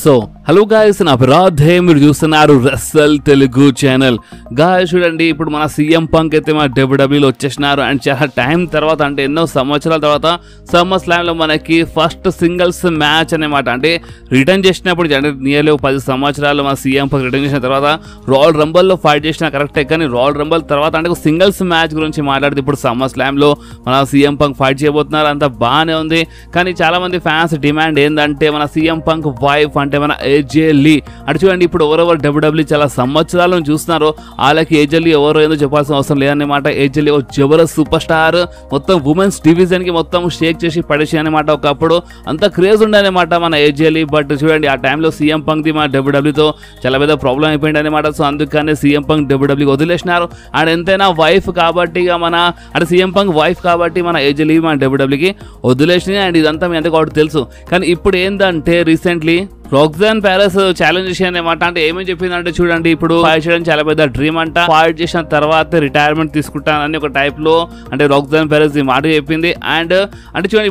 So hello guys, నా అపరాధే మీరు చూస్తున్నారు రెస్సల్ తెలుగు ఛానల్. గాయస్ చూడండి, ఇప్పుడు మన సీఎం పంక్ అయితే మన డబ్ల్యూడబ్ల్యూలో వచ్చేసినారు. అండ్ చాలా టైం తర్వాత, అంటే ఎన్నో సంవత్సరాల తర్వాత సమ్మర్ స్లామ్లో మనకి ఫస్ట్ సింగిల్స్ మ్యాచ్ అనమాట. అంటే రిటర్న్ చేసినప్పుడు, అంటే నియర్లీ 10 సంవత్సరాలు మన సీఎం పంక్ రిటర్న్ చేసిన తర్వాత రాయల్ రంబల్లో ఫైట్ చేసిన కరెక్టే, కానీ రాయల్ రంబల్ తర్వాత అంటే సింగిల్స్ మ్యాచ్ గురించి మాట్లాడితే ఇప్పుడు సమ్మర్ స్లామ్లో మన సీఎం పంక్ ఫైట్ చేయబోతున్నారు. అంతా బాగానే ఉంది, కానీ చాలామంది ఫ్యాన్స్ డిమాండ్ ఏంటంటే మన సీఎం పంక్ వైఫ్ అంటే మన ఏజే లీ. అంటే చూడండి, ఇప్పుడు ఎవరెవరు డబ్ల్యూడబ్ల్యూ చాలా సంవత్సరాలను చూస్తున్నారో వాళ్ళకి ఏజే లీ ఎవరో ఏదో చెప్పాల్సిన అవసరం లేదన్నమాట. ఏజే లీ ఒక జబర్దస్త్ సూపర్ స్టార్, మొత్తం ఉమెన్స్ డివిజన్ కి మొత్తం షేక్ చేసి పడేసి అనమాట. ఒకప్పుడు అంత క్రేజ్ ఉండే అనమాట మన ఏజే లీ. బట్ చూడండి, ఆ టైంలో సీఎం పంక్ ది మన డబ్ల్యూడబ్ల్యూతో చాలా పెద్ద ప్రాబ్లం అయిపోయింది అనమాట. సో అందుకనే సీఎం పంక్ డబ్ల్యూడబ్ల్యూకి వదిలేసినారు. అండ్ ఎంతైనా వైఫ్ కాబట్టి మన అంటే సీఎం పంక్ వైఫ్ కాబట్టి మన ఏజే లీ మన డబ్ల్యూడబ్ల్యూకి వదిలేసినాయి. అండ్ ఇదంతా మీ అందరికీ ఒకటి తెలుసు. కానీ ఇప్పుడు ఏంటంటే రీసెంట్లీ రాక్సాన్ ప్యారెస్ ఛాలెంజ్ చేసి అనమాట. అంటే ఏమేమి చెప్పిందంటే చూడండి, ఇప్పుడు ఫైట్ చేయడం చాలా పెద్ద డ్రీమ్ అంట, ఫైట్ చేసిన తర్వాత రిటైర్మెంట్ తీసుకుంటానని ఒక టైప్ లో అంటే రాక్సాన్ ప్యారెస్ ఈ మాట చెప్పింది. అండ్ అంటే చూడండి,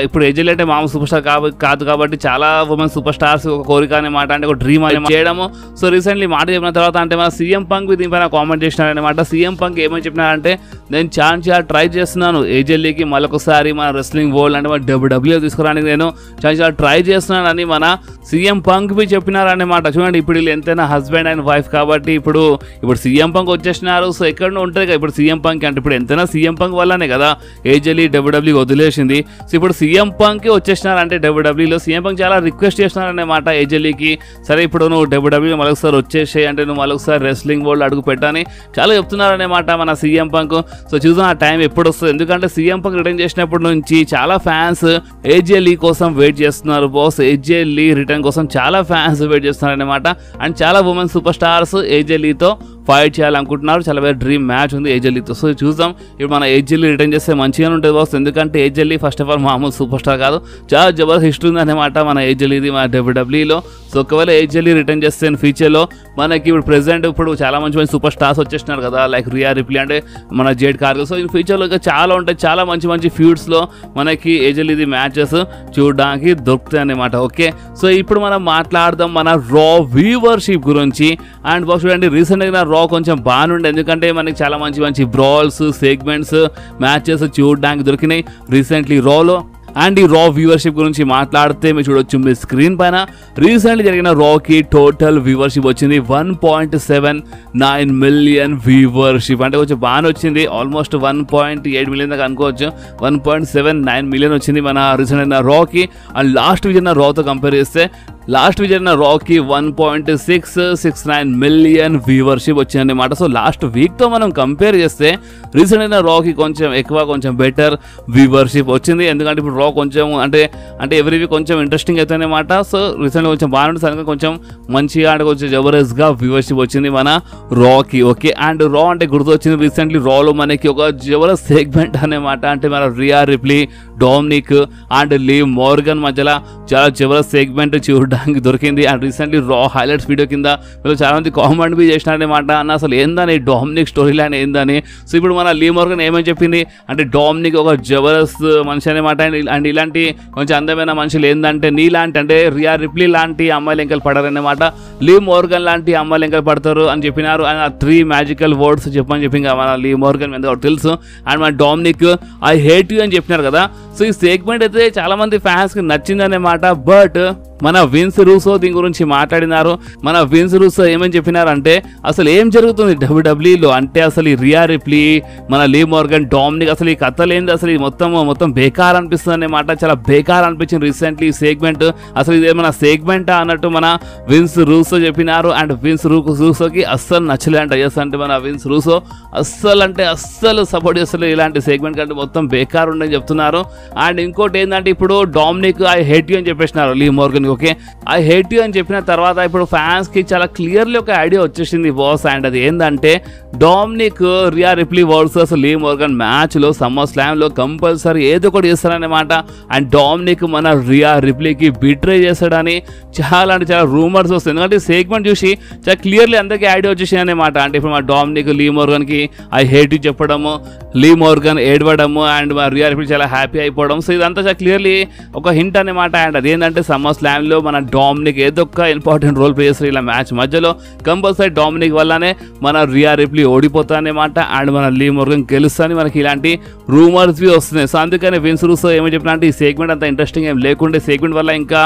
ఇప్పుడు ఏజే లీ అంటే మామూలు సూపర్ స్టార్ కాదు కాబట్టి చాలా ఉమెన్ సూపర్ స్టార్స్ ఒక కోరిక అనమాట, అంటే ఒక డ్రీమ్ అని చేయడము. సో రీసెంట్లీ మాట చెప్పిన తర్వాత అంటే మన సీఎం పంక్ దీనిపైన కామెంట్ చేసినారనమాట. సీఎం పంక్ ఏమని చెప్పినారంటే, నేను చాలా ట్రై చేస్తున్నాను ఏజే లీకి మళ్ళొకసారి మన రెస్లింగ్ వరల్డ్ అంటే మన డబ్ల్యూడబ్ల్యూ తీసుకురానికి నేను చాలా ట్రై చేస్తున్నాను అని మన సీఎం పంక్ బి చెప్పినారన్నమాట. చూడండి, ఇప్పుడు వీళ్ళు ఎంతైనా హస్బెండ్ అండ్ వైఫ్ కాబట్టి ఇప్పుడు సీఎం పంక్ వచ్చేసినారు. సో ఎక్కడో ఉంటుంది కదా ఇప్పుడు సీఎం పంక్ అంటే, ఇప్పుడు ఎంతైనా సీఎం పంక్ వల్లనే కదా ఏజే లీ డబ్ల్యూడబ్ల్యూ వదిలేసింది. సో ఇప్పుడు సీఎం పంక్ వచ్చేసినారు అంటే డబ్ల్యూడబ్ల్యూలో సీఎం పంక్ చాలా రిక్వెస్ట్ చేస్తున్నారన్నమాట ఏజే లీకి, సరే ఇప్పుడు నువ్వు డబ్ల్యూడబ్ల్యూ మరొకసారి వచ్చేసాయి అంటే నువ్వు మరొకసారి రెస్లింగ్ వరల్డ్ అడుగు పెట్టని చాలా చెప్తున్నారన్నమాట మన సీఎం పంక్. సో చూద్దాం ఆ టైం ఎప్పుడు వస్తుంది, ఎందుకంటే సీఎం పంక్ రిటర్న్ చేసినప్పటి నుంచి చాలా ఫ్యాన్స్ ఏజే లీ కోసం వెయిట్ చేస్తున్నారు. బాస్ ఏజే లీ రిటర్న్ కోసం చాలా ఫ్యాన్స్ వెయిట్ చేస్తున్నారు అనమాట. అండ్ చాలా ఉమెన్ సూపర్ స్టార్స్ ఏజే లీతో ఫైట్ చేయాలనుకుంటున్నారు. చాలా పెద్ద డ్రీమ్ మ్యాచ్ ఉంది ఏజే లీతో. సో చూద్దాం, ఇప్పుడు మన ఏజే లీ రిటర్న్ చేస్తే మంచిగానే ఉంటుంది బాస్, ఎందుకంటే ఏజే లీ ఫస్ట్ ఆఫ్ ఆల్ మామూలు సూపర్ స్టార్ కాదు, చాలా జబర్దస్త్ హిస్టరీ ఉంది అనమాట మన ఏజే లీది మన డబ్ల్యూడబ్ల్యూలో. సో ఒకవేళ ఏజే లీ రిటర్న్ చేస్తే ఫ్యూచర్లో మనకి ఇప్పుడు ప్రెసెంట్ ఇప్పుడు చాలా మంచి సూపర్ స్టార్స్ వచ్చేసినారు కదా, లైక్ రియా రిప్లీ అంటే మన జేడ్ కార్గిల్. సో ఇన్ ఫ్యూచర్లో ఇంకా చాలా ఉంటాయి, చాలా మంచి ఫ్యూడ్స్లో మనకి ఏజే లీది మ్యాచెస్ చూడడానికి దొరుకుతాయి అనమాట. ఓకే, సో ఇప్పుడు మనం మాట్లాడదాం మన రా వ్యూవర్షిప్ గురించి. అండ్ బాస్ చూడండి, రీసెంట్గా రా కొంచెం బాగుండే, ఎందుకంటే మనకి చాలా మంచి బ్రాల్స్ సెగ్మెంట్స్ మ్యాచెస్ చూడడానికి దొరికినాయి రీసెంట్లీ రాలో. అండ్ ఈ రా వ్యూవర్షిప్ గురించి మాట్లాడితే మీరు చూడొచ్చు మీ స్క్రీన్ పైన రీసెంట్లీ జరిగిన రాకి టోటల్ వ్యూవర్షిప్ వచ్చింది 1.79 మిలియన్ వ్యూవర్షిప్. అంటే కొంచెం బాగానే వచ్చింది, ఆల్మోస్ట్ 1.8 మిలియన్ దాకా అనుకోవచ్చు. 1.79 మిలియన్ వచ్చింది మన రీసెంట్ అయిన రాకి. అండ్ లాస్ట్ వీక్ జరిగిన రాతో కంపేర్ చేస్తే లాస్ట్ వీక్ జరిగిన రాకి 1.669 మిలియన్ వ్యూవర్షిప్ వచ్చిందన్నమాట. సో లాస్ట్ వీక్తో మనం కంపేర్ చేస్తే రీసెంట్ అయిన రాకి కొంచెం ఎక్కువ, కొంచెం బెటర్ వ్యూవర్షిప్ వచ్చింది, ఎందుకంటే ఇప్పుడు రా కొంచెం అంటే ఎవ్రీ వీక్ కొంచెం ఇంట్రెస్టింగ్ అవుతుంది అనమాట. సో రీసెంట్గా కొంచెం బాగుంటుంది, సరిగ్గా కొంచెం మంచిగా అంటే కొంచెం జబర్దస్త్గా వ్యూవర్షిప్ వచ్చింది మన రాకి. ఓకే, అండ్ రా అంటే గుర్తొచ్చింది రీసెంట్లీ రాలో మనకి ఒక జబర్దస్త్ సెగ్మెంట్ అనమాట, అంటే మన Riya రిప్లీ, Dominic and Lee Morgan మధ్యలో చాలా జబర్దస్త్ సెగ్మెంట్ చూడడానికి దొరికింది. అండ్ రీసెంట్లీ రా హైలైట్స్ వీడియో కింద మీరు చాలా మంది కామెంట్ బి చేసినారనమాట, అన్న అసలు ఏందని డామినిక్ స్టోరీ లైన్ ఏందని. సో ఇప్పుడు మన లీ మోర్గన్ ఏమని చెప్పింది అంటే, డామినిక్ ఒక జబర్దస్త్ మనిషి అనమాట. అండ్ ఇలాంటి కొంచెం అందమైన మనుషులు ఏంటంటే నీలాంటి అంటే రియా రిప్లీ లాంటి అమ్మాయిలు ఎంకలు పడరన్నమాట, లీ మోర్గన్ లాంటి అమ్మాయిలు ఎంకలు పడతారు అని చెప్పినారు. అండ్ ఆ 3 మ్యాజికల్ వర్డ్స్ చెప్పని చెప్పి మన లీ మోర్గన్ మీద తెలుసు. అండ్ మన డామినిక్ ఐ హేట్ యూ అని చెప్పినారు కదా. సో ఈ సెగ్మెంట్ అయితే చాలా మంది ఫ్యాన్స్ కి నచ్చిందన్నమాట. బట్ మన విన్స్ రూసో దీని గురించి మాట్లాడినారు. మన విన్స్ రూసో ఏమని చెప్పినారంటే, అసలు ఏం జరుగుతుంది డబ్ల్యూడబ్ల్యూలో అంటే అసలు ఈ రియా రిప్లీ, మన లీ మోర్గన్, డామినిక్ అసలు ఈ కథలు ఏంది, అసలు ఈ మొత్తం బేకార్ అనిపిస్తుంది అన్నమాట. చాలా బేకార్ అనిపించింది రీసెంట్లీ ఈ సెగ్మెంట్. అసలు ఇదేమన్నా సెగ్మెంట్ అన్నట్టు మన విన్స్ రూసో చెప్పినారు. అండ్ విన్స్ రూసోకి అస్సలు నచ్చలేదంట. ఎస్ అంటే మన విన్స్ రూసో అస్సలు సపోర్ట్ చేస్తలేదు ఇలాంటి సెగ్మెంట్ కంటే, మొత్తం బేకార్ ఉండని చెప్తున్నారు. అండ్ ఇంకోటి ఏంటంటే, ఇప్పుడు డామినిక్ ఐ హేట్ యూ అని చెప్పేసినారు Liv Morgan. Okay, I hate you అని చెప్పిన తర్వాత ఇప్పుడు ఫ్యాన్స్ కి చాలా క్లియర్లీ ఒక ఐడియా వచ్చేసింది బాస్. అండ్ అది ఏంటంటే, డామినిక్ రియా రిప్లీ వర్సెస్ లీ మోర్గన్ మ్యాచ్ లో సమ్మర్ స్లామ్ లో కంపల్సరీ ఏదో ఒకటి చేస్తారన్నమాట. అండ్ డామినిక్ మన రియా రిప్లీకి బిట్రే చేస్తాడని చాలా రూమర్స్ వస్తాయి, ఎందుకంటే సెగ్మెంట్ చూసి చాలా క్లియర్లీ అందరికీ ఐడియా వచ్చేసింది అనమాట. అంటే ఇప్పుడు మా డామినిక్ లీ మోర్గన్ కి ఐ హేట్ యూ చెప్పడము, లీ మోర్గన్ ఏడవడము, అండ్ మా రియా రిప్లీ చాలా హ్యాపీ అయిపోవడం. సో ఇదంతా చాలా క్లియర్లీ ఒక హింట్ అనమాట. అండ్ అదేంటంటే సమ్మర్ స్లామ్ లో మన మన డామినిక్ ఏదో ఒక ఇంపార్టెంట్ రోల్ ప్లే చేస్తారు ఇలా మ్యాచ్ మధ్యలో. కంపల్సరీ డామినిక్ వల్లనే మన రియా రిప్లీ ఓడిపోతారన్నమాట అండ్ మన లీ మోర్గన్ గెలుస్తారని మనకి ఇలాంటి రూమర్స్ వస్తున్నాయి. సో అందుకని విన్స్ రూసో ఏమో చెప్పినా అంటే ఈ సెగ్మెంట్ అంత ఇంట్రెస్టింగ్ ఏం లేకుండే, సెగ్మెంట్ వల్ల ఇంకా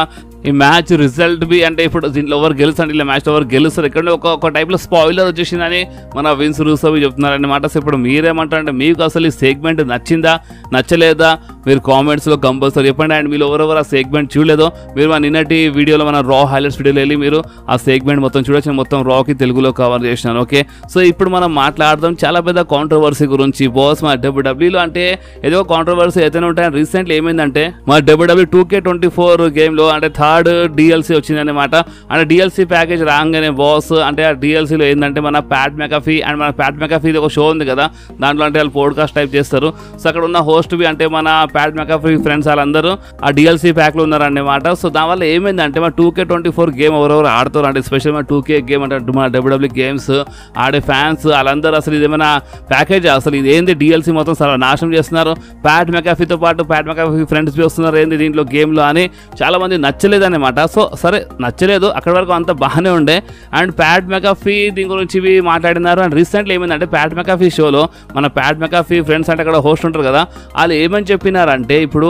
ఈ మ్యాచ్ రిజల్ట్ బి అంటే ఇప్పుడు దీంట్లో ఎవరు గెలుస్తారు, ఇలా మ్యాచ్లో ఎవరు గెలుస్తారు ఎక్కడ ఒక టైప్లో స్పాయిలర్ వచ్చేసిందని మన విన్స్ రూసో చెప్తున్నారన్నమాట. సో ఇప్పుడు మీరేమంటారంటే మీకు అసలు ఈ సెగ్మెంట్ నచ్చిందా నచ్చలేదా మీరు కామెంట్స్లో కంపల్సరీ చెప్పండి. అండ్ మీరు ఎవరెవరు ఆ సెగ్మెంట్ చూడలేదో మీరు మన నిన్నటి వీడియోలో మన రా హైలైట్స్ వీడియోలో వెళ్ళి మీరు ఆ సెగ్మెంట్ మొత్తం చూడొచ్చు, మొత్తం రాకి తెలుగులో కవర్ చేసినాను. ఓకే, సో ఇప్పుడు మనం మాట్లాడదాం చాలా పెద్ద కాంట్రవర్సీ గురించి బాస్. మన డబ్ల్యూడబ్ల్యూలో అంటే ఏదో కాంట్రవర్సీ అయితే ఉంటాయి. రీసెంట్లీ ఏమైందంటే మన డబ్ల్యూడబ్ల్యూ 2K24 గేమ్లో అంటే థర్డ్ DLC వచ్చిందన్నమాట. అంటే DLC ప్యాకేజ్ రాగానే బాస్ అంటే ఆ DLCలో ఏంటంటే మన ప్యాట్ మెకాఫీ అండ్ మన ప్యాట్ మెకాఫీది ఒక షో ఉంది కదా, దాంట్లో అంటే వాళ్ళు పోడ్కాస్ట్ టైప్ చేస్తారు. సో అక్కడ ఉన్న హోస్ట్ బి అంటే మన ప్యాట్ మెకాఫీ ఫ్రెండ్స్ వాళ్ళందరూ ఆ DLC ప్యాక్లో ఉన్నారన్నమాట. సో దానివల్ల ఏమైందంటే మన 2K24 గేమ్ ఎవరెవరు ఆడుతారు అంటే స్పెషల్ మన 2K గేమ్ అంటే మన డబ్ల్యూడబ్ల్యూ గేమ్స్ ఆడే ఫ్యాన్స్ వాళ్ళందరూ అసలు ఇదేమైనా ప్యాకేజ్ అసలు ఇది ఏంది DLC మొత్తం చాలా నాశనం చేస్తున్నారు, ప్యాట్ మెకాఫీతో పాటు ప్యాట్ మెకాఫీ ఫ్రెండ్స్ వస్తున్నారు ఏంది దీంట్లో గేమ్లో అని చాలా మంది నచ్చలేదు అనమాట. సో సరే నచ్చలేదు అక్కడి వరకు అంత బాగానే ఉండే. అండ్ ప్యాట్ మెకాఫీ దీని గురించి మాట్లాడినారు. అండ్ రీసెంట్లీ ఏమైందంటే ప్యాట్ మెకాఫీ షోలో మన ప్యాట్ మెకాఫీ ఫ్రెండ్స్ అంటే అక్కడ హోస్ట్ ఉంటారు కదా, వాళ్ళు ఏమని చెప్పినారంటే ఇప్పుడు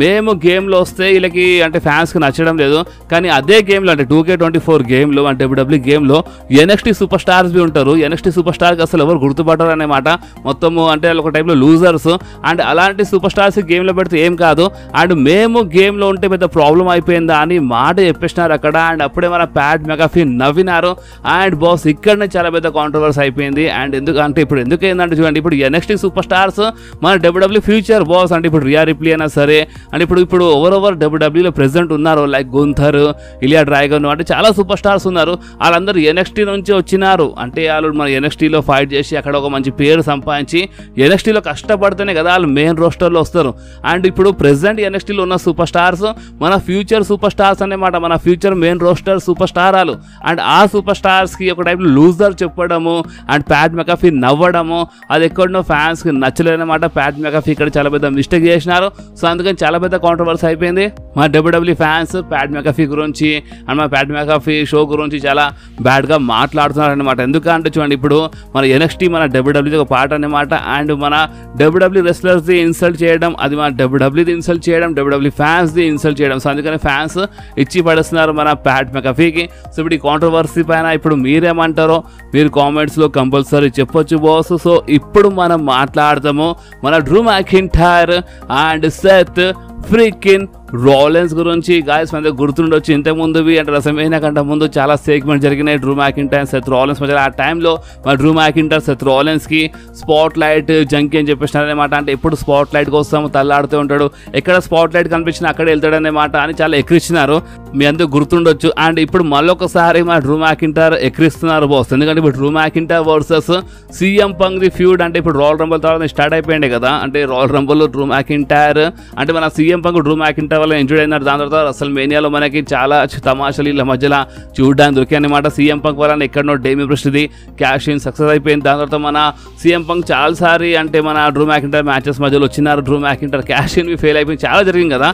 మేము గేమ్లో వస్తే వీళ్ళకి అంటే ఫ్యాన్స్కి నచ్చడం లేదు, కానీ అదే గేమ్లో అంటే 2K24 గేమ్లో అంటే డబ్ల్యూడబ్ల్యూ గేమ్లో NXT సూపర్ స్టార్స్ బి ఉంటారు. NXT సూపర్ స్టార్కి అసలు ఎవరు గుర్తుపడరు అనమాట, మొత్తము అంటే ఒక టైప్లో లూజర్స్. అండ్ అలాంటి సూపర్ స్టార్స్ గేమ్లో పెడితే ఏం కాదు, అండ్ మేము గేమ్లో ఉంటే పెద్ద ప్రాబ్లం అయిపోయిందా అని మాట చెప్పేసినారు అక్కడ. అండ్ అప్పుడే మన ప్యాట్ మెకాఫీ నవ్వినారు. అండ్ బాస్ ఇక్కడనే చాలా పెద్ద కాంట్రవర్సీ అయిపోయింది. అండ్ ఎందుకంటే ఇప్పుడు ఎందుకు ఏంటంటే చూడండి, ఇప్పుడు NXT సూపర్ స్టార్స్ మన డబ్ల్యూడబ్ల్యూ ఫ్యూచర్ బాస్. అంటే ఇప్పుడు రియా రిప్లీ అయినా సరే అంటే ఇప్పుడు ఎవరెవరు డబ్ల్యూడబ్ల్యూలో ప్రెసెంట్ ఉన్నారు లైక్ గుంథర్, ఇలియా డ్రాగన్ అంటే చాలా సూపర్ స్టార్స్ ఉన్నారు, వాళ్ళందరూ NXT నుంచి వచ్చినారు. అంటే వాళ్ళు మన NXTలో ఫైట్ చేసి అక్కడ ఒక మంచి పేరు సంపాదించి NXTలో కష్టపడితేనే కదా వాళ్ళు మెయిన్ రోస్టర్లో వస్తారు. అండ్ ఇప్పుడు ప్రెసెంట్ NXTలో ఉన్న సూపర్ స్టార్స్ మన ఫ్యూచర్ సూపర్ స్టార్స్ అన్నమాట, మన future main roster super star వాళ్ళు. అండ్ ఆ సూపర్ స్టార్స్కి ఒక టైప్లో లూజర్ చెప్పడము అండ్ ప్యాట్ మెకాఫీ నవ్వడము అది ఎక్కడనో ఫ్యాన్స్కి నచ్చలేదన్నమాట. ప్యాట్ మెకాఫీ ఇక్కడ చాలా పెద్ద మిస్టేక్ చేసినారు. సో అందుకని చాలా పెద్ద కాంట్రవర్సీ అయిపోయింది. మా డబ్ల్యూడబ్ల్యూ ఫ్యాన్స్ ప్యాట్ మెకాఫీ గురించి అండ్ మా ప్యాట్ మెకాఫీ షో గురించి చాలా బ్యాడ్గా మాట్లాడుతున్నారు అనమాట. ఎందుకంటే చూడండి ఇప్పుడు మన NXT మన డబ్ల్యూడబ్ల్యూది ఒక పార్ట్ అనమాట. అండ్ మన డబ్ల్యూడబ్ల్యూ రెస్లర్స్ది ఇన్సల్ట్ చేయడం, అది మన డబ్ల్యూడబ్ల్యూది ఇన్సల్ట్ చేయడం, డబ్ల్యూడబ్ల్యూ ఫ్యాన్స్ది ఇన్సల్ట్ చేయడం. సో అందుకని ఫ్యాన్స్ ఇచ్చి పడేస్తున్నారు మన ప్యాట్ మెకాఫీకి. సో ఇప్పుడు ఈ కాంట్రవర్సీ పైన ఇప్పుడు మీరేమంటారో మీరు కామెంట్స్లో కంపల్సరీ చెప్పొచ్చు బాస్. సో ఇప్పుడు మనం మాట్లాడదాము మన Drew McIntyre and Seth freaking Rollins గురించి. గాయస్ మన గుర్తుండొచ్చు ఇంతకుముందువి అంటే రసమైన కంటే ముందు చాలా సెగ్మెంట్ జరిగినాయి డ్రూ మ్యాకింటైర్ సెత్ రాలెన్స్ మధ్య. ఆ టైంలో మన డ్రూ మ్యాకింటైర్ సెత్ రాలెన్స్కి స్పాట్ లైట్ జంకీ అని చెప్పేసినారనమాట. అంటే ఎప్పుడు స్పాట్ లైట్ కోసం తల్లాడుతూ ఉంటాడు, ఎక్కడ స్పాట్ లైట్ కనిపించినా అక్కడ వెళ్తాడనమాట అని చాలా ఎక్కిరించినారు, మీ అందరూ గుర్తుండొచ్చు. అండ్ ఇప్పుడు మళ్ళొకసారి మన డ్రూ మ్యాకింటైర్ ఎక్కిరిస్తున్నారు బాస్. ఎందుకంటే ఇప్పుడు Drew McIntyre versus CM Punk the feud అంటే ఇప్పుడు రాయల్ రంబుల్ తర్వాత స్టార్ట్ అయిపోయింది కదా. అంటే రాయల్ రంబుల్ డ్రూ మ్యాకింటైర్ అంటే మన CM Punk డ్రూ మ్యాకింటైర్ వల్ల ఎంజాయ్ అయినారు. దాని తర్వాత అసలు మేనియాలో మనకి చాలా తమాషాలు ఇలా మధ్యలో చూడడానికి దొరికాయి అనమాట. CM Punk వల్ల ఎక్కడనో డేమి బ్రిస్ట్ది క్యాష్ ఇన్ సక్సెస్ అయిపోయింది. దాని తర్వాత మన CM Punk చాలాసారి అంటే మన డ్రూ మ్యాకింటైర్ మ్యాచెస్ మధ్యలో వచ్చినారు, Drew McIntyre cash in fail అయిపోయింది, చాలా జరిగింది కదా.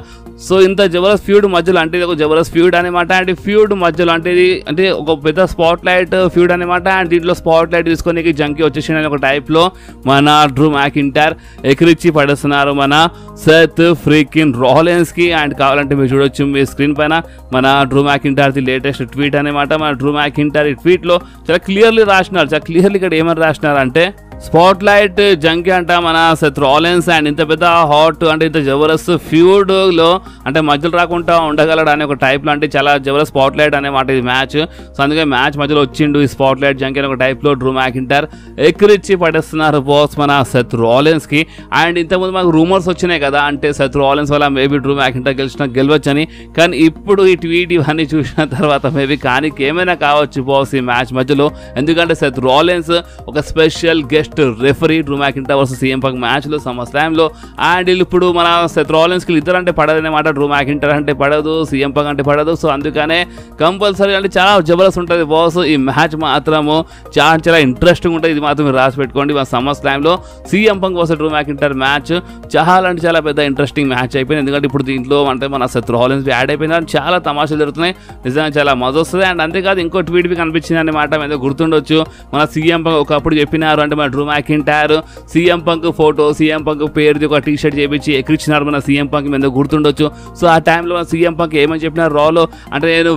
సో ఇంత జబర్దస్త్ ఫ్యూడ్ మధ్యలో అంటే ఇది ఒక జబర్దస్త్ ఫ్యూడ్ అనమాట. అండ్ ఫ్యూడ్ మధ్యలో అంటే ఇది అంటే ఒక పెద్ద స్పాట్ లైట్ ఫ్యూడ్ అనమాట. అండ్ దీంట్లో స్పాట్ లైట్ తీసుకొని జంకీ వచ్చేసి ఒక టైప్లో మన డ్రూ మ్యాకింటైర్ ఎక్కిరిచ్చి పడేస్తున్నారు మన సెత్ ఫ్రీకిన్ రాలెన్స్కి. అండ్ కావాలంటే మీరు చూడొచ్చు మీ స్క్రీన్ పైన మన Drew McIntyre the latest tweet అనమాట. మన డ్రూ మ్యాకింటైర్ ఈ ట్వీట్లో చాలా క్లియర్లీ రాసినారు, చాలా క్లియర్లీ ఇక్కడ ఏమని రాసినారు అంటే స్పాట్ లైట్ జంకీ అంట మన సెత్ రాలెన్స్ అండ్ ఇంత పెద్ద హాట్ అంటే ఇంత జబర్దస్త్ ఫ్యూడ్లో అంటే మధ్యలో రాకుండా ఉండగలడు అనే ఒక టైప్లో అంటే చాలా జబర్దస్త్ స్పాట్ లైట్ అనమాట ఇది మ్యాచ్. సో అందుకే మ్యాచ్ మధ్యలో వచ్చిండు ఈ స్పాట్ లైట్ జంకీ అనే ఒక టైప్లో డ్రూ మ్యాకింటైర్ ఎక్కిరిచ్చి పడేస్తున్నారు బాస్ మన సెత్ రాలెన్స్కి. అండ్ ఇంతకుముందు మాకు రూమర్స్ వచ్చినాయి కదా అంటే సెత్ రాలెన్స్ వల్ల మేబీ డ్రూ మ్యాకింటైర్ గెలవచ్చని, కానీ ఇప్పుడు ఈ ట్వీట్ ఇవన్నీ చూసిన తర్వాత మేబీ కానీ ఏమైనా కావచ్చు బాస్ ఈ మ్యాచ్ మధ్యలో. ఎందుకంటే సెత్ రాలెన్స్ ఒక special guest guest referee Drew McIntyre versus CM Punk మ్యాచ్లో SummerSlamలో. అండ్ ఇప్పుడు మన సెత్ రాలిన్స్కి ఇద్దరు అంటే పడదనమాట. డ్రూ మ్యాకింటైర్ అంటే పడదు, CM Punk అంటే పడదు. సో అందుకనే కంపల్సరీ అంటే చాలా జబర్దస్త్ ఉంటుంది బాస్. ఈ మ్యాచ్ మాత్రము చాలా ఇంట్రెస్టింగ్ ఉంటుంది. ఇది మాత్రం మీరు రాసి పెట్టుకోండి. మన SummerSlamలో CM Punk versus Drew McIntyre match చాలా అంటే చాలా పెద్ద ఇంట్రెస్టింగ్ మ్యాచ్ అయిపోయింది. ఎందుకంటే ఇప్పుడు దీంట్లో అంటే మన సెత్ రాలిన్స్ యాడ్ అయిపోయింది. చాలా తమాషాలు జరుగుతున్నాయి, నిజంగా చాలా మజా వస్తుంది. అండ్ అంతేకాదు ఇంకో ట్వీట్ కనిపించింది అనమాట, ఏదో గుర్తుండొచ్చు. మన CM Punk ఒకప్పుడు చెప్పినారు అంటే మన Drew McIntyre CM Punk photo, CM Punk పేరుది ఒక టీ షర్ట్ చేపించి ఎక్కిచ్చినారు మన CM Punk మీద, గుర్తుండొచ్చు. సో ఆ టైంలో మన CM Punk ఏమని చెప్పినారు రాలో అంటే నేను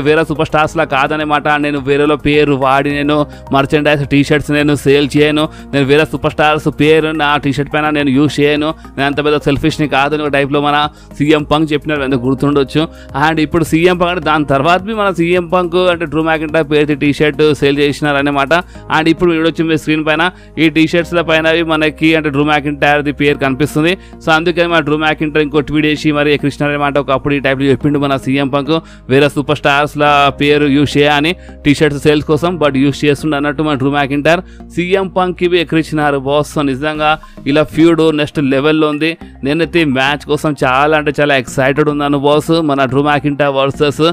వేరే సూపర్ స్టార్స్లా కాదనమాట. నేను వేరేలో పేరు వాడి నేను మర్చెండైజ్ టీ షర్ట్స్ నేను సేల్ చేయను. నేను వేరే సూపర్ స్టార్స్ పేరు నా టీ షర్ట్ పైన నేను యూజ్ చేయను. నేను అంత పెద్ద సెల్ఫిష్ని కాదు అని టైప్లో మన CM Punk చెప్పినారు, ఎందుకు గుర్తుండొచ్చు. అండ్ ఇప్పుడు CM Punk అంటే దాని తర్వాత మన CM Punk అంటే డ్రూ మ్యాకింటైర్ పేరు టీ షర్ట్ సేల్ చేసినారు అనమాట. అండ్ ఇప్పుడు వీడొచ్చి మీ స్క్రీన్ పైన ఈ టీ షర్ట్స్ల పైన మనకి అంటే డ్రూ మ్యాకింటైర్ది పేరు కనిపిస్తుంది. సో అందుకని మన డ్రూ మ్యాకింటైర్ ఇంకో ట్వీట్ చేసి మరి ఎక్కిచ్చినారు అనమాట. ఒకప్పుడు ఈ టైప్లో చెప్పిండు మన CM Punk వేరే సూపర్ స్టార్స్ల పేరు యూజ్ చేయని టీ షర్ట్స్ సేల్స్ కోసం, బట్ యూజ్ చేస్తుండే అన్నట్టు మన డ్రూ మ్యాకింటైర్ CM Punk ఇవి ఎక్కిచ్చినారు బాస్. నిజంగా ఇలా ఫ్యూడ్ నెక్స్ట్ లెవెల్లో ఉంది. నేనైతే ఈ మ్యాచ్ కోసం చాలా అంటే చాలా ఎక్సైటెడ్ ఉన్నాను బాస్. మన Drew McIntyre versus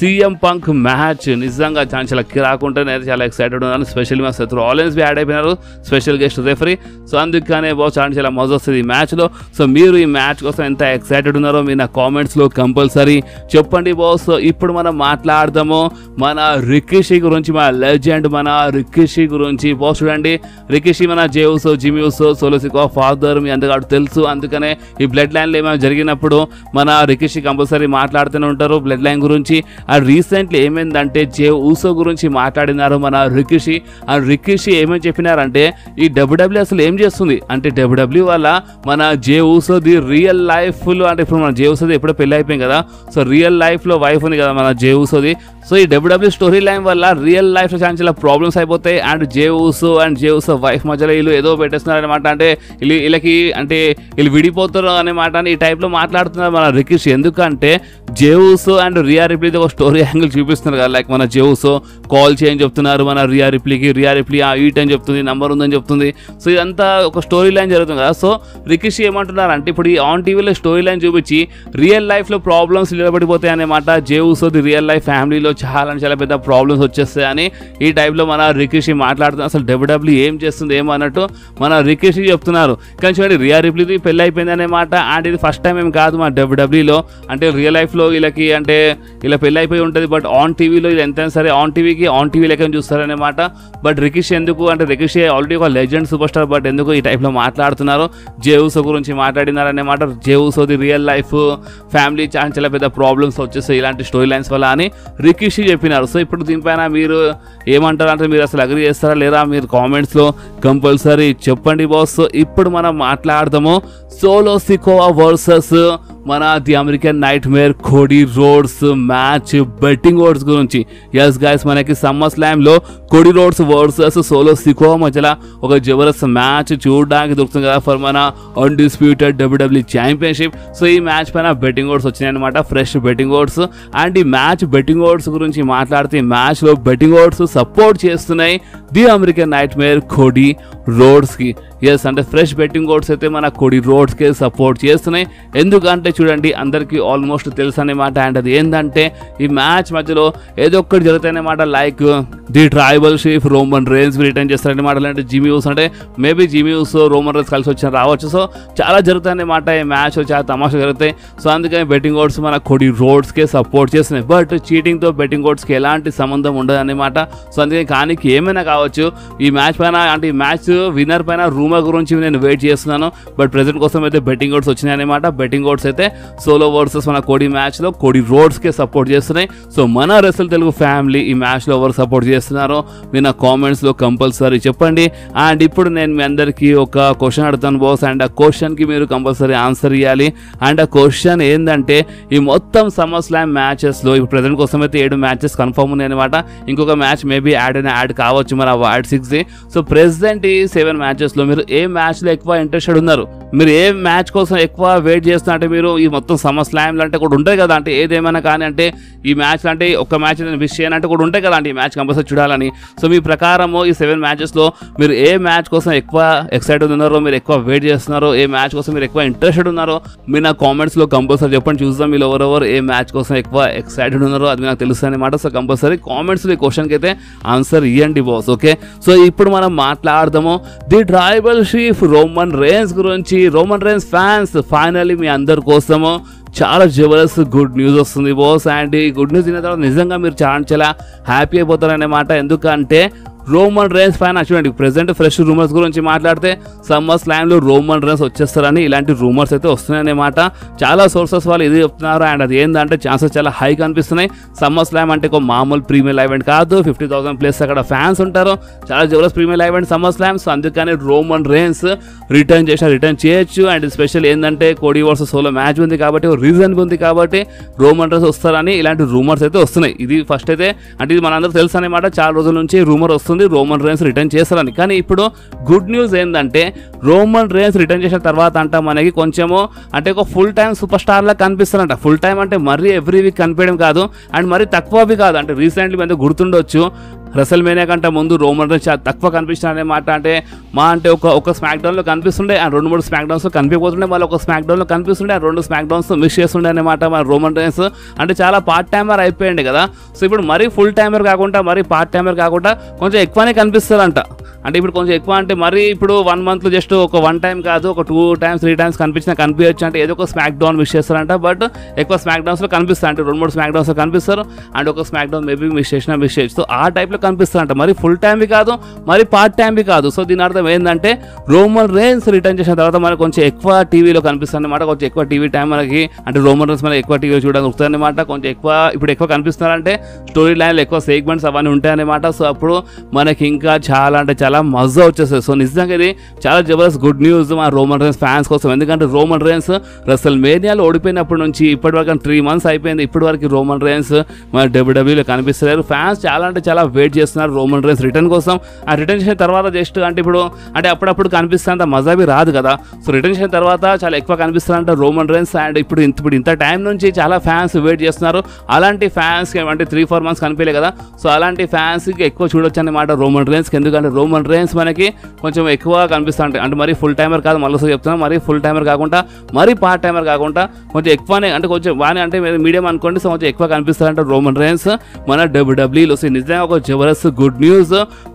CM Punk match నిజంగా చాలా కిరాకుంటే నేను చాలా ఎక్సైటెడ్ ఉన్నాను. స్పెషల్లీ మన సెత్ రాలిన్స్ యాడ్ అయిపోయినారు, స్పెషల్ గెస్ట్ రెఫరీ. సో అందుకనే బాస్ చాలా మజా వస్తుంది ఈ మ్యాచ్లో. సో మీరు ఈ మ్యాచ్ కోసం ఎంత ఎక్సైటెడ్ ఉన్నారో మీరు నా కామెంట్స్లో కంపల్సరీ చెప్పండి బాస్. ఇప్పుడు మనం మాట్లాడదాము మన రికిషి గురించి, మన లెజెండ్ మన రికిషి గురించి బాస్. చూడండి రికిషి మన జే ఉసో, జిమ్మీ ఉసో, సోలో సికోవా ఫాదర్ మీ అందరికీ తెలుసు. అందుకనే ఈ బ్లడ్ లైన్లో ఏమైనా జరిగినప్పుడు మన రికిషి కంపల్సరీ మాట్లాడుతూనే ఉంటారు బ్లడ్ లైన్ గురించి. అండ్ రీసెంట్లీ ఏమైందంటే జే ఉసో గురించి మాట్లాడినారు మన రికిషి. అండ్ రికిషి ఏమేమి చెప్పినారంటే ఈ WWE అసలు ఏం చేస్తుంది అంటే WWE వల్ల మన జే ఉసోది రియల్ లైఫ్లో అంటే ఇప్పుడు మన జే ఉసోది ఎప్పుడో పెళ్ళి అయిపోయింది కదా. సో రియల్ లైఫ్లో వైఫ్ ఉంది కదా మన జే ఉసోది. సో ఈ WWE స్టోరీ లైన్ వల్ల రియల్ లైఫ్లో చాలా ప్రాబ్లమ్స్ అయిపోతాయి. And J ఉసో and J ఉసో wife మధ్యలో వీళ్ళు ఏదో పెట్టేస్తున్నారు అనమాట. అంటే వీళ్ళకి అంటే వీళ్ళు విడిపోతారు అనే మాట అని ఈ టైప్లో మాట్లాడుతున్నారు మన రికిషి. ఎందుకంటే జే ఉసో అండ్ రియా రిప్లీది ఒక స్టోరీ యాంగిల్ చూపిస్తున్నారు కదా. లైక్ మన జే ఉసో కాల్ చేయని చెప్తున్నారు మన రియా రిప్లీకి, రియా రిప్లీ ఈట్ అని చెప్తుంది, నంబర్ ఉందని చెప్తుంది. సో ఇదంతా ఒక స్టోరీ లైన్ జరుగుతుంది కదా. సో రికిషి ఏమంటున్నారు అంటే ఇప్పుడు ఈ ఆన్ టీవీలో స్టోరీ లైన్ చూపించి రియల్ లైఫ్లో ప్రాబ్లమ్స్ నిలబడిపోతాయి అనమాట. జే ఉసోది రియల్ లైఫ్ ఫ్యామిలీలో చాలా పెద్ద ప్రాబ్లమ్స్ వచ్చేస్తాయని ఈ టైప్లో మన రికిషి మాట్లాడుతున్నారు. అసలు WWE ఏం చేస్తుంది ఏమో అన్నట్టు మన రికిషి చెప్తున్నారు. కానీ చూడండి రియా రిప్లీది పెళ్ళి అయిపోయింది అనమాట. అండ్ ఇది ఫస్ట్ టైం ఏం కాదు మన WWEలో. అంటే రియల్ లైఫ్లో వీళ్ళకి అంటే ఇలా పెళ్ళి అయిపోయి ఉంటుంది, బట్ ఆన్ టీవీలో ఇది ఎంతైనా సరే ఆన్ టీవీ లెక్క చూస్తారనమాట. బట్ రికిషి ఎందుకు అంటే రికిషి ఆల్రెడీ ఒక లెజెండ్ సూపర్ స్టార్, బట్ ఎందుకు ఈ టైప్లో మాట్లాడుతున్నారు జే ఉసో గురించి మాట్లాడినారన్నమాట. జే ఉసోది రియల్ లైఫ్ ఫ్యామిలీ చాలా పెద్ద ప్రాబ్లమ్స్ వచ్చేస్తాయి ఇలాంటి స్టోరీ లైన్స్ వల్ల అని రికిషి చెప్పినారు. సో ఇప్పుడు దీనిపైన మీరు ఏమంటారు అంటే మీరు అసలు అగ్రీ చేస్తారా లేదా మీరు కామెంట్స్లో కంపల్సరీ చెప్పండి బాస్. ఇప్పుడు మనం మాట్లాడదాము సోలో సికోవా వర్సెస్ మన the American nightmare Cody Rhodes match betting odds గురించి. ఎస్ గైస్ మనకి SummerSlamలో Cody Rhodes versus Solo Sikoa మధ్యలో ఒక జబర్దస్త్ మ్యాచ్ చూడడానికి దొరుకుతుంది కదా ఫర్ మన అన్డిస్ప్యూటెడ్ WWE ఛాంపియన్షిప్. సో ఈ మ్యాచ్ పైన బెట్టింగ్ ఓడ్స్ వచ్చినాయి అనమాట, ఫ్రెష్ బెట్టింగ్ ఓడ్స్. అండ్ ఈ మ్యాచ్ బెట్టింగ్ ఓడ్స్ గురించి మాట్లాడితే ఈ మ్యాచ్లో బెట్టింగ్ ఓడ్స్ సపోర్ట్ చేస్తున్నాయి the American nightmare Cody రోడ్స్కి. ఎస్ అంటే ఫ్రెష్ బెట్టింగ్ ఓడ్స్ అయితే మన కోడీ రోడ్స్కి సపోర్ట్ చేస్తున్నాయి. ఎందుకంటే చూడండి అందరికీ ఆల్మోస్ట్ తెలుసు అనమాట. అండ్ అది ఏంటంటే ఈ మ్యాచ్ మధ్యలో ఏదో ఒక్కటి జరుగుతాయన్నమాట. Like the tribal chief Roman Reigns return చేస్తారనమాట. అంటే జిమ్మీ ఉసో అంటే maybe Jimmy Uso Roman Reigns కలిసి వచ్చిన రావచ్చు. సో చాలా జరుగుతాయన్నమాట ఈ మ్యాచ్, చాలా తమాషా జరుగుతాయి. సో అందుకని బెట్టింగ్ ఓడ్స్ మన కోడీ రోడ్స్కే సపోర్ట్ చేస్తున్నాయి. బట్ చీటింగ్తో బెట్టింగ్ ఓడ్స్కి ఎలాంటి సంబంధం ఉండదు అనమాట. సో అందుకని కానీ ఏమైనా కావచ్చు ఈ మ్యాచ్ పైన అంటే ఈ మ్యాచ్ విన్నర్ పైన రూమర్ గురించి నేను వెయిట్ చేస్తున్నాను. బట్ ప్రెజెంట్ కోసం అయితే బెట్టింగ్ ఓడ్స్ వచ్చినాయి అనమాట. బెట్టింగ్ ఓడ్స్ అయితే సోలో వర్సెస్ మన కోడీ మ్యాచ్లో కోడీ రోడ్స్కే సపోర్ట్ చేస్తున్నాయి. సో మన రెసల్ తెలుగు ఫ్యామిలీ ఈ మ్యాచ్లో ఎవరు సపోర్ట్ చేస్తున్నారో మీరు నా కామెంట్స్లో కంపల్సరీ చెప్పండి. అండ్ ఇప్పుడు నేను మీ అందరికీ ఒక క్వశ్చన్ అడుగుతాను బాస్. అండ్ ఆ క్వశ్చన్కి మీరు కంపల్సరీ ఆన్సర్ ఇవ్వాలి. అండ్ ఆ క్వశ్చన్ ఏంటంటే ఈ మొత్తం SummerSlam మ్యాచెస్లో ఇప్పుడు ప్రెజెంట్ కోసం అయితే 7 మ్యాచెస్ కన్ఫర్మ్ ఉన్నాయి అనమాట. ఇంకొక మ్యాచ్ మేబీ యాడ్ కావచ్చు మన వార్డ్ 6. సో ప్రెజెంట్ ఈ 7 మ్యాచెస్లో మీరు మీరు ఏ మ్యాచ్లో ఎక్కువ ఇంట్రెస్టెడ్ ఉన్నారు, మీరు ఏ మ్యాచ్ కోసం ఎక్కువ వెయిట్ చేస్తున్నా అంటే మీరు ఈ మొత్తం సమ్మర్ స్లామ్లు అంటే కూడా ఉంటాయి కదా, అంటే ఏదేమైనా కానీ అంటే ఈ మ్యాచ్లు అంటే ఒక మ్యాచ్ నేను విష్ చేయనంటే కూడా ఉంటాయి కదా, అంటే ఈ మ్యాచ్ కంపల్సరీ చూడాలని. సో మీ ప్రకారము ఈ 7 మ్యాచెస్లో మీరు ఏ మ్యాచ్ కోసం ఎక్కువ ఎక్సైటెడ్ ఉన్నారో, మీరు ఎక్కువ వెయిట్ చేస్తున్నారో, ఏ మ్యాచ్ కోసం మీరు ఎక్కువ ఇంట్రెస్టెడ్ ఉన్నారో మీరు నా కామెంట్స్లో కంపల్సరీ చెప్పండి. చూద్దాం మీరు ఎవరెవరు ఏ మ్యాచ్ కోసం ఎక్కువ ఎక్సైటెడ్ ఉన్నారో అది నాకు తెలుస్తుంది అనమాట. సో కంపల్సరీ కామెంట్స్లో ఈ క్వశ్చన్కి అయితే ఆన్సర్ ఇవ్వండి బాస్. ఓకే, సో ఇప్పుడు మనం మాట్లాడదాము the tribal chief Roman rains గురించి. రోమన్ రేన్స్ ఫ్యాన్స్ ఫైనల్లీ మీ అందరి కోసము చాలా జబర్దస్త్ గుడ్ న్యూస్ వస్తుంది బాస్. అండ్ ఈ గుడ్ న్యూస్ విన్న తర్వాత నిజంగా మీరు చాలా హ్యాపీ అయిపోతారన్నమాట. ఎందుకంటే రోమన్ రేన్స్ ఫ్యాన్ చూడండి, ప్రెసెంట్ ఫ్రెష్ రూమర్స్ గురించి మాట్లాడితే సమ్మర్ స్లామ్లో రోమన్ రేన్స్ వచ్చేస్తారని ఇలాంటి రూమర్స్ అయితే వస్తున్నాయన్నమాట. చాలా సోర్సెస్ వాళ్ళు ఇది చెప్తున్నారు. అండ్ అది ఏంటంటే ఛాన్సెస్ చాలా హై కనిపిస్తున్నాయి. సమ్మర్ స్లామ్ అంటే ఒక మామూలు ప్రీమియర్ ఈవెంట్ కాదు, 50,000 ప్లస్ అక్కడ ఫ్యాన్స్ ఉంటారు, చాలా జబర్దస్త్ premiere event summer slam. So అందుకని రోమన్ రేన్స్ రిటర్న్ చేయొచ్చు. అండ్ స్పెషల్ ఏంటంటే కోడీ వర్సెస్ సోలో మ్యాచ్ ఉంది కాబట్టి, రీజన్ ఉంది కాబట్టి రోమన్ రేన్స్ వస్తారని ఇలాంటి రూమర్స్ అయితే వస్తున్నాయి. ఇది ఫస్ట్ అయితే అంటే ఇది మనందరూ తెలుసు అనమాట, చాలా రోజుల నుంచి రూమర్ వస్తుంది రోమన్ రేన్స్ రిటర్న్ చేస్తారని. కానీ ఇప్పుడు గుడ్ న్యూస్ ఏంటంటే రోమన్ రేన్స్ రిటర్న్ చేసిన తర్వాత అంట మనకి కొంచెము అంటే ఒక ఫుల్ టైం సూపర్ స్టార్ లా కనిపిస్తారంట. ఫుల్ టైం అంటే మరీ ఎవ్రీ వీక్ కనిపించడం కాదు, అండ్ మరీ తక్కువవి కాదు. అంటే రీసెంట్లీ మీద గుర్తుండొచ్చు, రెసల్ మేనియా కంటే ముందు రోమన్ రేన్స్ చాలా తక్కువ కనిపిస్తున్నారనే మాట. అంటే ఒక స్మాక్ డౌన్లో కనిపిస్తుండే, అండ్ 2-3 స్మాక్ డౌన్స్లో కనిపించబోతుండే, మళ్ళీ ఒక స్మాక్ డౌన్లో కనిపిస్తుండే, అండ్ 2 స్మాక్ డౌన్స్ మిస్ చేస్తుండే అనమాట. మన రోమన్ రేన్స్ అంటే చాలా పార్ట్ టైమర్ అయిపోయింది కదా. సో ఇప్పుడు మరీ ఫుల్ టైమర్ కాకుండా, మరీ పార్ట్ టైమర్ కాకుండా కొంచెం ఎక్కువనే కనిపిస్తారంట. అంటే ఇప్పుడు కొంచెం ఎక్కువ అంటే మరీ ఇప్పుడు 1 మంత్లో జస్ట్ ఒక 1 టైం కాదు, ఒక 2 టైమ్స్ 3 టైమ్స్ కనిపించవచ్చు. అంటే ఏదో ఒక స్మాక్ డౌన్ మిస్ చేస్తారంట, బట్ ఎక్కువ స్మాక్ డౌన్స్లో కనిపిస్తారు. అంటే 2-3 స్మాక్ డౌన్స్లో కనిపిస్తారు, అండ్ ఒక స్మాక్ డౌన్ మేబీ మిస్ చేయొచ్చు. సో ఆ టైప్లో కనిపిస్తారంట, మరి ఫుల్ టైంవి కాదు, మరి పార్ట్ టైంవి కాదు. సో దీని అర్థం ఏంటంటే రోమన్ రేన్స్ రిటర్న్ చేసిన తర్వాత మనకు కొంచెం ఎక్కువ టీవీలో కనిపిస్తుంది అనమాట. కొంచెం ఎక్కువ టీవీ టైం మనకి, అంటే రోమన్ రేన్స్ మనకి ఎక్కువ టీవీలో చూడడానికి వస్తుంది అనమాట. కొంచెం ఇప్పుడు ఎక్కువ కనిపిస్తున్నారంటే స్టోరీ లైన్లో ఎక్కువ సెగ్మెంట్స్ అవన్నీ ఉంటాయన్నమాట. సో అప్పుడు మనకి ఇంకా చాలా అంటే చాలా మజా వచ్చేస్తుంది. సో నిజంగా ఇది చాలా జబర్దస్త్ గుడ్ న్యూస్ మా రోమన్ రేన్స్ ఫ్యాన్స్ కోసం. ఎందుకంటే రోమన్ రేన్స్ రెసల్ మేనియాలో ఓడిపోయినప్పటి నుంచి ఇప్పటి వరకు 3 months అయిపోయింది, ఇప్పటి వరకు రోమన్ రేన్స్ మన డబ్ల్యూడబ్ల్యూలో కనిపిస్తలేరు. ఫ్యాన్స్ చాలా అంటే చాలా వెయిట్ చేస్తున్నారు రోమన్ రేన్స్ రిటర్న్ కోసం. ఆ రిటర్న్ చేసిన తర్వాత జస్ట్ అంటే ఇప్పుడు అంటే అప్పుడప్పుడు కనిపిస్తున్నంత మజాబీ రాదు కదా. సో రిటర్న్ చేసిన తర్వాత చాలా ఎక్కువ కనిపిస్తారంట రోమన్ రేన్స్. అండ్ ఇప్పుడు ఇంత టైం నుంచి చాలా ఫ్యాన్స్ వెయిట్ చేస్తున్నారు. అలాంటి ఫ్యాన్స్ అంటే 3-4 months కనిపించలే కదా. సో అలాంటి ఫ్యాన్స్కి ఎక్కువ చూడొచ్చు అనమాట రోమన్ రేన్స్కి. ఎందుకంటే రోమన్ రేన్స్ మనకి కొంచెం ఎక్కువ కనిపిస్తూ ఉంటాయి. అంటే మరీ ఫుల్ టైమర్ కాదు, మళ్ళీ చెప్తున్నాను, మరీ ఫుల్ టైమర్ కాకుండా, మరీ పార్ట్ టైమర్ కాకుండా కొంచెం ఎక్కువనే, అంటే కొంచెం బాగానే అంటే మీడియం అనుకోండి. సో కొంచెం ఎక్కువ కనిపిస్తారంట రోమన్ రేన్స్ మన డబ్ల్యూడబ్ల్యూలో. నిజంగా ఒక Jabardasth good news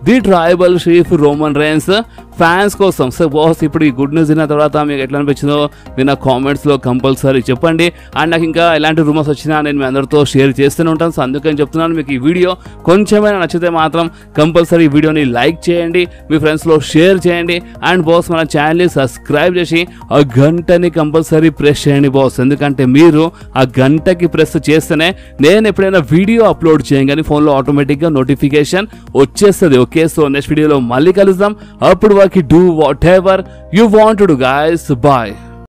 the tribal chief Roman rains fans కోసం. సో బాస్ ఇప్పుడు ఈ గుడ్ న్యూస్ విన్న తర్వాత మీకు ఎట్లా అనిపించిందో మీరు నా కామెంట్స్లో కంపల్సరీ చెప్పండి. అండ్ నాకు ఇంకా ఎలాంటి రూమర్స్ వచ్చినా నేను మీ అందరితో షేర్ చేస్తూనే ఉంటాను. సో అందుకని చెప్తున్నాను, మీకు ఈ వీడియో కొంచెమైనా నచ్చితే మాత్రం కంపల్సరీ ఈ వీడియోని లైక్ చేయండి, మీ ఫ్రెండ్స్లో షేర్ చేయండి. అండ్ బాస్ మన ఛానల్ని సబ్స్క్రైబ్ చేసి ఆ గంటని కంపల్సరీ ప్రెస్ చేయండి బాస్. ఎందుకంటే మీరు ఆ గంటకి ప్రెస్ చేస్తేనే నేను ఎప్పుడైనా వీడియో అప్లోడ్ చేయగానే ఫోన్లో ఆటోమేటిక్గా నోటిఫికేషన్ వచ్చేస్తుంది. ఓకే, సో నెక్స్ట్ వీడియోలో మళ్ళీ కలుద్దాం. అప్పుడు వరకు do whatever you want to do guys. Bye.